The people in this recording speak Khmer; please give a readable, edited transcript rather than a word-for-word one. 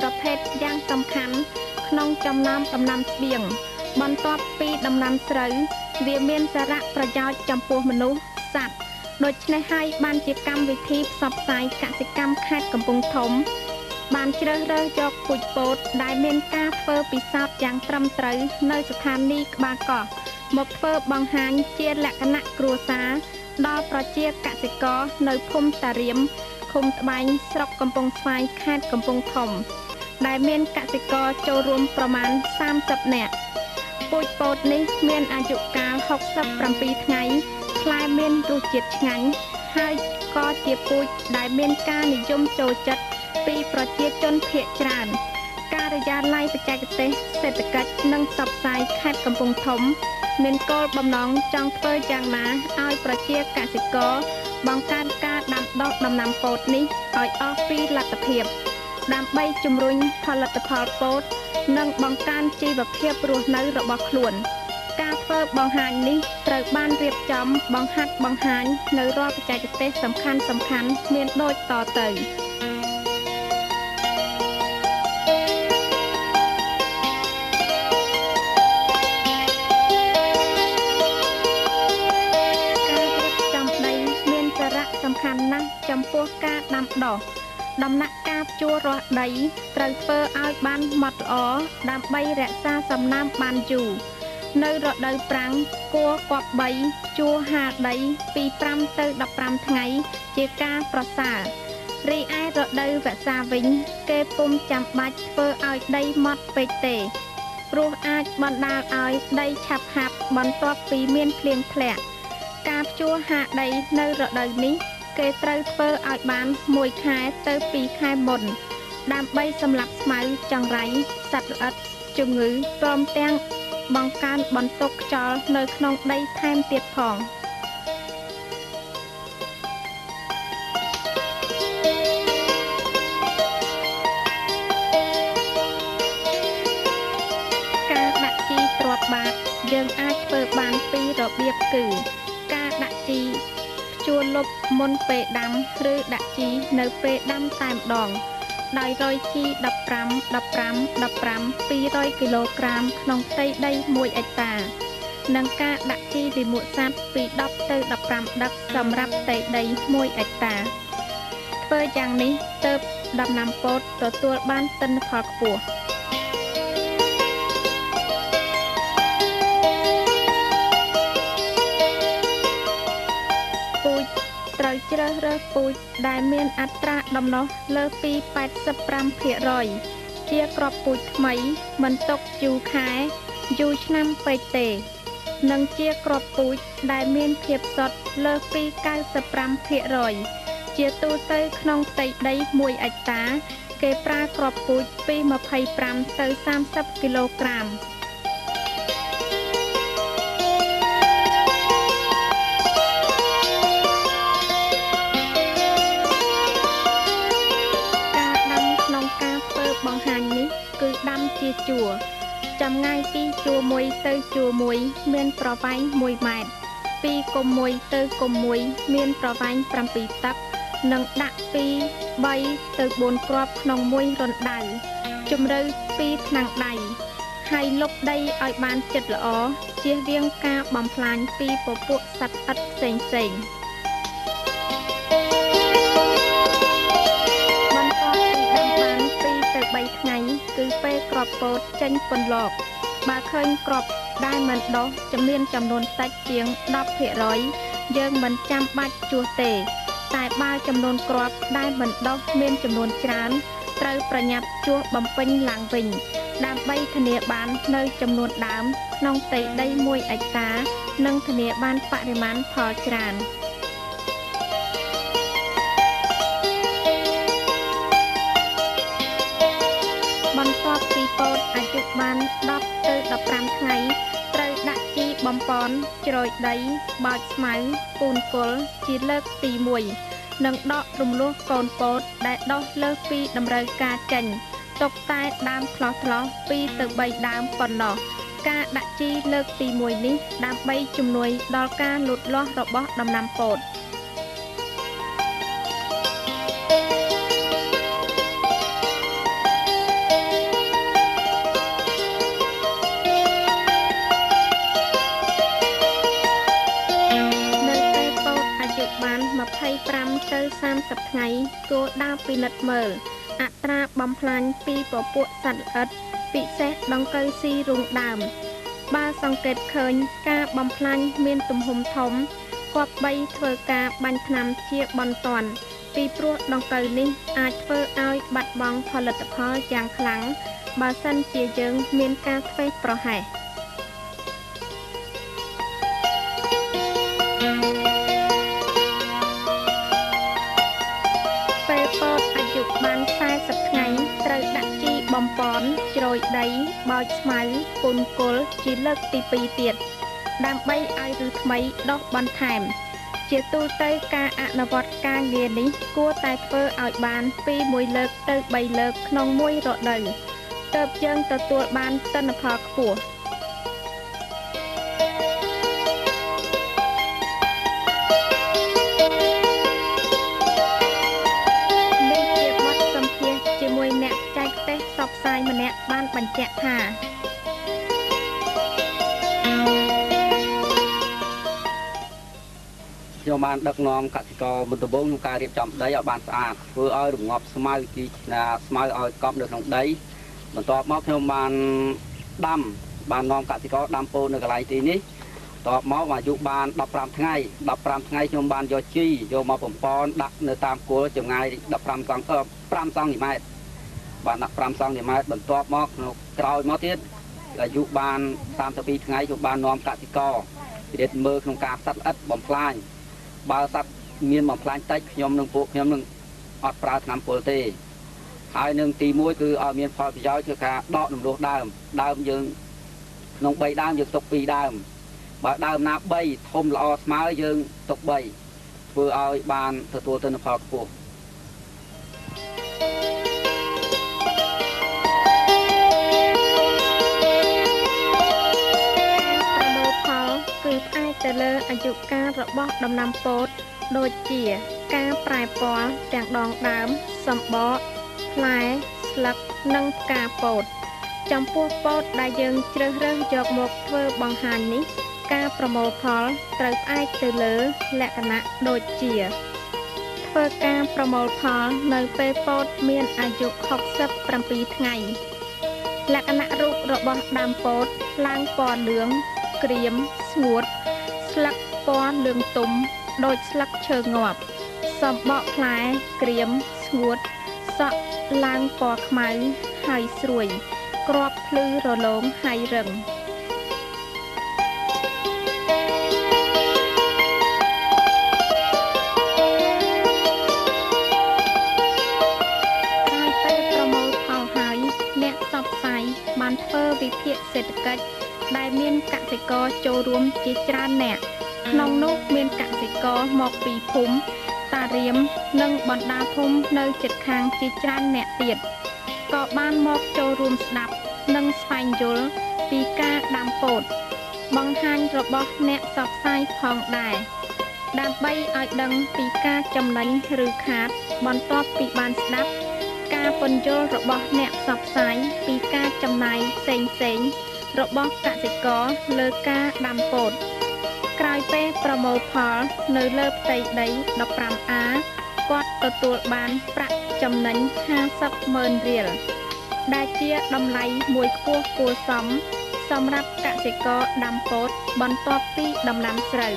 ប្រភេទយ៉ាងសំខាន់ក្នុងចំណោមដំណាំស្បៀងបន្ទាប់ពីដំណាំស្រូវវាមានសារៈប្រយោជន៍ចំពោះមនុស្សសត្វដូច្នេះហើយបានជាកម្មវិធីផ្សព្វផ្សាយកសិកម្មខេត្តកំពង់ធំបានជ្រើសរើសយកពូជពោតដែលមានការធ្វើពិសោធន៍យ៉ាងត្រឹមត្រូវនៅស្ថានីយ៍ក្បាលកោះមកធ្វើបង្ហាញជាលក្ខណៈគ្រួសារដល់ប្រជាកសិករនៅភូមិតារៀមឃុំត្បែងស្រុកកំពង់ស្វាយខេត្តកំពង់ធំដែលមានកសិករចូលរួមប្រមាណ30នាក់ពូជពោតនេះមានអាយុកាល67ថ្ងៃផ្លែមានរសជាតិឆ្ងាញ់ហើយក៏ជាពូជដែលមានការនិយមចូលចិត្តពីប្រជាជនភាគច្រើនការិយាល័យបច្ចេកទេសសេដ្ឋកិច្ចនិងផ្សព្វផ្សាយខេត្តកំពង់ធំមានគោលបំណងចង់ធ្វើយ៉ាងណាឲ្យប្រជាកសិករបង្កើនការដាំដុះដំណាំពោតនេះឲ្យអស់ពីលទ្ធភាពដើម្បីជំរុញផលិតផលពោតនិងបង្កើនជីវភាពរស់នៅរបស់ខ្លួនការធ្វើបង្ហាញនេះត្រូវបានរៀបចំបង្ហាត់បង្ហាញនៅរាល់បច្ចេកទេសសំខាន់មានដូចតទៅសំខាន់ណាស់ចំពោះការដាំដុះដំណាក់កាលភ្ជួររាស់ដីត្រូវធ្វើឲ្យបានម៉ត់ល្អដើម្បីរក្សាសំណើមបានយូរនៅរដូវប្រាំងគួរគប្បីជួរហាលដីពី5ទៅ15ថ្ងៃជាការប្រសើររីឯរដូវវស្សាវិញគេពុំចាំបាច់ធ្វើឲ្យដីម៉ត់ពេកទេព្រោះអាចបណ្ដាលឲ្យដីឆាប់ហាប់បន្ទាប់ពីមានភ្លៀងធ្លាក់ការភ្ជួរហាលដីនៅរដូវនេះគេត្រូវធ្វើឲ្យបាន1ខែទៅ2ខែមុនដើម្បីសម្លាប់ស្មៅចង្រៃសត្វល្អិតជំងឺព្រមទាំងបង្កើនបន្ទុកខ្យល់នៅក្នុងដីថែមទៀតផងការដាក់ជីទ្រាប់បាតយើងអាចធ្វើបានពីររបៀបគឺការដាក់ជីជួលលុបមុនពេលដាំឬដាក់ជីនៅពេលដាំតែម្ដងដោយរយជី15 200គីឡូក្រាមក្នុងផ្ទៃដី1ហិកតានិងការដាក់ជីលាមកសត្វពី10ទៅ15ដឹកសម្រាប់ផ្ទៃដី1ហិកតាធ្វើយ៉ាងនេះទើបដំណាំពោតទទួលបានទិន្នផលខ្ពស់ត្រូវជ្រើសរើសពូជដែលមានអត្រាដំណោះលើសពី85%ជាគ្រាប់ពូជថ្មីមិនຕົកយូរខែយូរឆ្នាំពេកទេនិងជាគ្រាប់ពូជដែលមានភាពសុទ្ធលើសពី95%ជាទូទៅក្នុងផ្ទៃដី1ហិកតាគេប្រើគ្រាប់ពូជពី25ទៅ30គីឡូក្រាមបង្ហាញនេះគឺដាំជាជួរចម្ងាយពីជួរមួយទៅជួរមួយមានប្រវែង1ម៉ែត្រពីគុម្ពមួយទៅគុម្ពមួយមានប្រវែង7តឹកនិងដាក់ពី3ទៅ4គ្រាប់ក្នុងមួយរណ្ដៅជម្រៅ2ថ្នាំងដៃហើយលុបដីឲ្យបានជិតល្អជៀសវាងការបំផ្លាញពីពពួកសត្វល្អិតផ្សេង3ថ្ងៃគឺពេលគ្រាប់ពោតចេញពន្លកបើឃើញគ្រាប់ដែលមិនដុះមានចំនួនតិចជាង 10% យើងមិនចាំបាច់ជួសទេតែបើចំនួនគ្រាប់ដែលមិនដុះមានចំនួនច្រើនត្រូវប្រញាប់ជួសបំពេញឡើងវិញដើម្បីធានាបាននៅចំនួនដើមក្នុងផ្ទៃដី1ហិកតានិងធានាបានបរិមាណផលច្រើនបន្ទាប់ពីពោតអាយុបាន10ទៅ15ថ្ងៃត្រូវដាក់ជីបំប៉នជ្រោយដីបោចស្មៅពូនគល់ជាលើកទី1និងដករំលោះកូនពោតដែលដុះលើសពីតម្រូវការចេញទុកតែដើមឆ្លោះ2ទៅ3ដើមប៉ុណ្ណោះការដាក់ជីលើកទី1នេះដើម្បីជំនួយដល់ការលូតលាស់របស់ដំណាំពោត ថ្ងៃគួរដើរពិនិត្យមើលអត្រាបំផ្លាញពីពពួកសត្វល្អិតពិសេសដង្កូវស៊ីរូងដើមបើសង្កេតឃើញការបំផ្លាញមានទំហំធំគប្បីធ្វើការបាញ់ថ្នាំជាបន្ទាន់ពីព្រោះដង្កូវនេះអាចធ្វើឲ្យបាត់បង់ផលិតផលយ៉ាងខ្លាំងបើសិនជាយើងមានការធ្វេសប្រហែសពេលពោតអាយុបាន40ថ្ងៃត្រូវដាក់ជីបំពន់ជ្រោយដីបោចស្មៅពុនគល់ជាលើកទី2ទៀតដើម្បីឲ្យឫសថ្មីដុះបន្ថែមជាទូទៅការអនុវត្តការងារនេះគួរតែធ្វើឲ្យបានពី1លើកទៅ3លើកក្នុងមួយរដូវទើបយើងទទួលបានទិន្នផលខ្ពស់នេះជាបទសម្ភាសន៍ជាមួយអ្នកចែកទេសផ្សព្វផ្សាយម្នាក់បានបញ្ជាក់ថាខ្ញុំបានដឹកនាំកសិករមុនដំបូងក្នុងការរៀបចំដីឲ្យបានស្អាតធ្វើឲ្យរងាប់ស្មៅទីស្មៅឲ្យកប់នៅក្នុងដីបន្ទាប់មកខ្ញុំបាននាំកសិករដាំពោតនៅកន្លែងទីនេះបន្ទាប់មកអាយុបាន15ថ្ងៃខ្ញុំបានយកជីយកមកបំពន់ដាក់នៅតាមគល់ចម្ងាយ5សង់ទីម៉ែត្របានដាក់5សង់ទីម៉ែត្របន្ទាប់មកក្រោយមកទៀតអាយុបាន32ថ្ងៃខ្ញុំបាននាំកសិករពិនិត្យមើលក្នុងការសត្វល្អិតបំផ្លាញបើសត្វមានបំផ្លាញតិចខ្ញុំនឹងអត់ប្រើថ្នាំពុលទេហើយនឹងទី1គឺឲ្យមានផលប្រយោជន៍គឺការដករំលោះដើមយើងក្នុង3ដើមយើងទុក2ដើមបើដើមណា3ធំល្អស្មើយើងទុក3ធ្វើឲ្យបានទទួលទិន្នផលខ្ពស់គឺផ្អែកទៅលើអាយុកាលរបស់ដំណាំពោតដូចជាការប្រែពណ៌ទាំងដងដើមសម្បកផ្លែស្លឹកនិងផ្កាពោតចំពោះពោតដែលយើងជ្រើសរើសយកមកធ្វើបង្ហាញនេះការប្រមូលផលត្រូវផ្អែកទៅលើលក្ខណៈដូចជាធ្វើការប្រមូលផលនៅពេលពោតមានអាយុ67ថ្ងៃលក្ខណៈរូបរបស់ដើមពោតឡើងពណ៌លឿងក្រៀមស្ងួតស្លឹកពណ៌លឿងទុំដូចស្លឹកឈើងាប់សម្បកផ្លែក្រៀមស្ងួតសក់ឡើងពណ៌ខ្មៅហើយស្រួយគ្រាប់ភ្លឺរលោងហើយរឹងហើយពេលប្រមូលផលហើយអ្នកផ្សព្វផ្សាយបានធ្វើវិភាគសេដ្ឋកិច្ចដែលមានកសិករចូលរួមជាច្រើនអ្នកក្នុងនោះមានកសិករមកពីភូមិតារៀមនិងបណ្ដាភូមិនៅជិតខាងជាច្រើនអ្នកទៀតក៏បានមកចូលរួមស្ដាប់និងស្វែងយល់ពីការដាំពោតបង្ហាញរបស់អ្នកផ្សព្វផ្សាយផងដែរដើម្បីឲ្យដឹងពីការចំណេញឬខាតបន្ទាប់ពីបានស្ដាប់ការពន្យល់របស់អ្នកផ្សព្វផ្សាយពីការចំណាយផ្សេងៗរបស់កសិករលើការដាំពោតក្រោយពេលប្រមូលផលនៅលើផ្ទៃដី 15 អាគាត់ទទួលបានប្រាក់ចំណេញ 50,000 រៀលដែលជាតម្លៃមួយខ្ពស់គួរសមសម្រាប់កសិករដាំពោតបន្ទាប់ពីដំណាំស្រូវ